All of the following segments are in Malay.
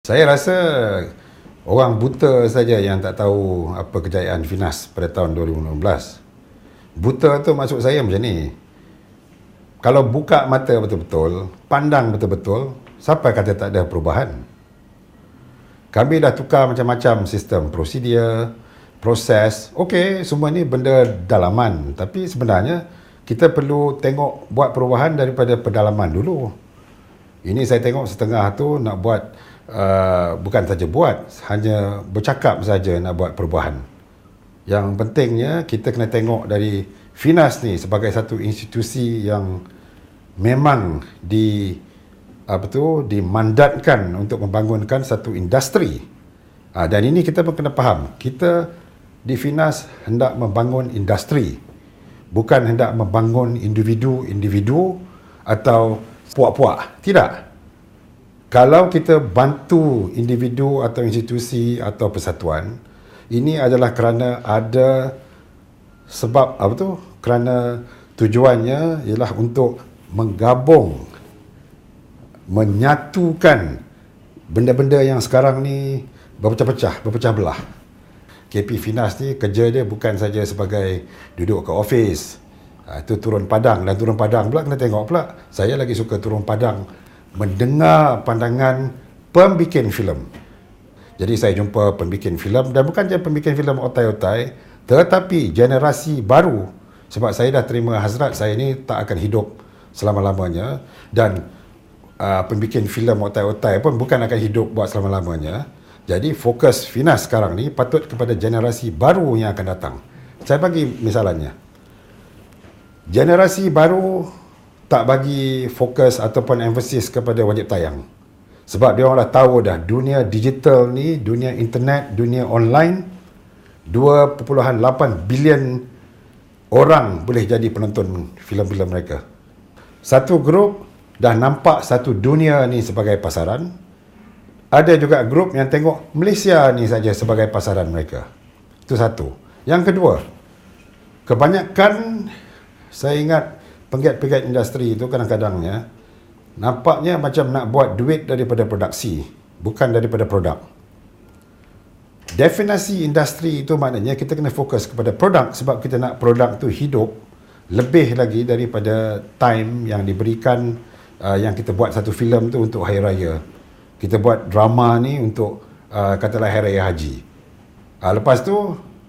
Saya rasa orang buta saja yang tak tahu apa kejayaan Finas pada tahun 2016. Buta tu maksud saya macam ni. Kalau buka mata betul-betul, pandang betul-betul, siapa kata tak ada perubahan? Kami dah tukar macam-macam sistem prosedur, proses. Okey, semua ni benda dalaman. Tapi sebenarnya kita perlu tengok buat perubahan daripada pedalaman dulu. Ini saya tengok setengah tu nak buat, bukan saja buat, hanya bercakap saja nak buat perubahan. Yang pentingnya kita kena tengok dari Finas ni sebagai satu institusi yang memang dimandatkan untuk membangunkan satu industri. Dan ini kita pun kena faham. Kita di Finas hendak membangun industri, bukan hendak membangun individu-individu atau puak-puak. Tidak. Kalau kita bantu individu atau institusi atau persatuan, ini adalah kerana ada sebab kerana tujuannya ialah untuk menggabung, menyatukan benda-benda yang sekarang ni berpecah belah. KP Finas ni kerja dia bukan saja sebagai duduk ke office. Itu turun padang, dan turun padang pula kena tengok pula. Saya lagi suka turun padang mendengar pandangan pembikin filem. Jadi saya jumpa pembikin filem, dan bukan je pembikin filem otai-otai, tetapi generasi baru. Sebab saya dah terima hasrat saya ni tak akan hidup selama-lamanya, dan pembikin filem otai-otai pun bukan akan hidup buat selama-lamanya. Jadi fokus Finas sekarang ni patut kepada generasi baru yang akan datang. Saya bagi misalannya. Generasi baru tak bagi fokus ataupun emphasis kepada wajib tayang. Sebab dia orang dah tahu dah dunia digital ni, dunia internet, dunia online, 2.8 bilion orang boleh jadi penonton filem-filem mereka. Satu grup dah nampak satu dunia ni sebagai pasaran. Ada juga grup yang tengok Malaysia ni saja sebagai pasaran mereka. Itu satu. Yang kedua, kebanyakan saya ingat penggiat-penggiat industri itu kadang-kadangnya nampaknya macam nak buat duit daripada produksi, bukan daripada produk. Definisi industri itu maknanya kita kena fokus kepada produk, sebab kita nak produk tu hidup lebih lagi daripada time yang diberikan. Yang kita buat satu filem tu untuk Hari Raya, kita buat drama ni untuk katalah Hari Raya Haji. Lepas tu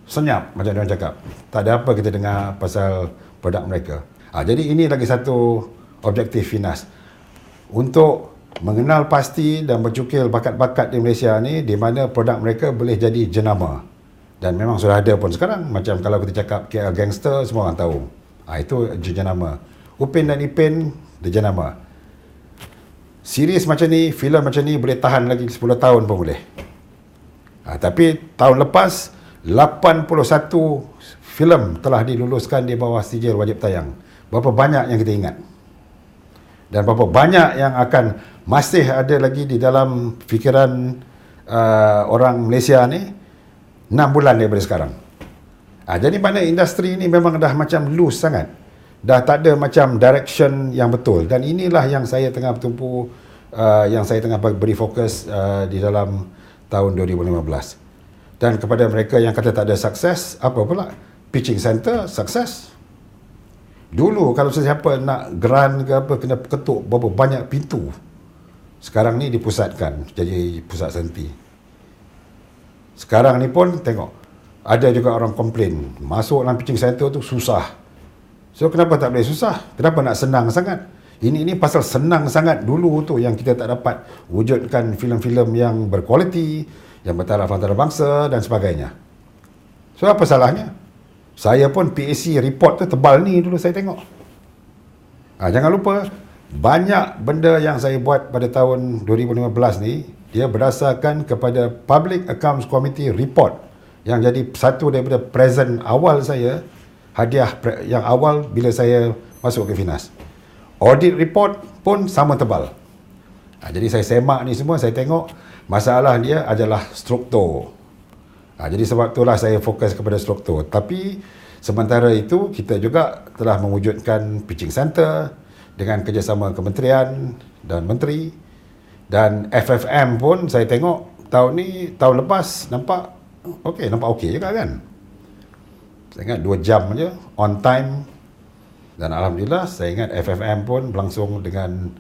senyap, macam dia orang cakap, tak ada apa kita dengar pasal produk mereka. Jadi ini lagi satu objektif Finas, untuk mengenal pasti dan bercukil bakat-bakat di Malaysia ni, di mana produk mereka boleh jadi jenama. Dan memang sudah ada pun sekarang. Macam kalau kita cakap KL Gangster, semua orang tahu. Itu jenama. Upin dan Ipin, dia jenama. Series macam ni, filem macam ni boleh tahan lagi 10 tahun pun boleh. Tapi tahun lepas 81 filem telah diluluskan di bawah sijil wajib tayang. Berapa banyak yang kita ingat? Dan berapa banyak yang akan masih ada lagi di dalam fikiran orang Malaysia ni 6 bulan daripada sekarang. Jadi mana industri ni memang dah macam loose sangat. Dah tak ada macam direction yang betul. Dan inilah yang saya tengah bertumpu, yang saya tengah beri fokus di dalam tahun 2015. Dan kepada mereka yang kata tak ada sukses, apa pula? Pitching center, sukses. Dulu kalau sesiapa nak grant ke apa, kena ketuk berapa banyak pintu. Sekarang ni dipusatkan jadi pusat senti. Sekarang ni pun tengok, ada juga orang komplain, masuk dalam pitching center tu susah. So kenapa tak boleh susah? Kenapa nak senang sangat? Ini pasal senang sangat dulu tu yang kita tak dapat wujudkan filem-filem yang berkualiti, yang bertaraf antarabangsa dan sebagainya. So apa salahnya? Saya pun PAC report tu tebal ni dulu saya tengok. Jangan lupa, banyak benda yang saya buat pada tahun 2015 ni, dia berdasarkan kepada Public Accounts Committee report, yang jadi satu daripada present awal saya, hadiah yang awal bila saya masuk ke Finas. Audit report pun sama tebal. Jadi saya semak ni semua, saya tengok masalah dia adalah struktur. Jadi sebab itulah saya fokus kepada struktur. Tapi sementara itu kita juga telah mewujudkan pitching center dengan kerjasama kementerian dan menteri, Dan FFM pun saya tengok tahun lepas nampak okey juga kan. Saya ingat 2 jam je on time, dan alhamdulillah saya ingat FFM pun berlangsung dengan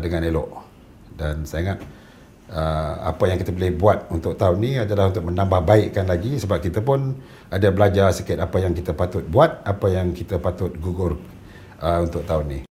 elok. Dan saya ingat apa yang kita boleh buat untuk tahun ni adalah untuk menambah baikkan lagi, sebab kita pun ada belajar sikit apa yang kita patut buat, apa yang kita patut gugur untuk tahun ni.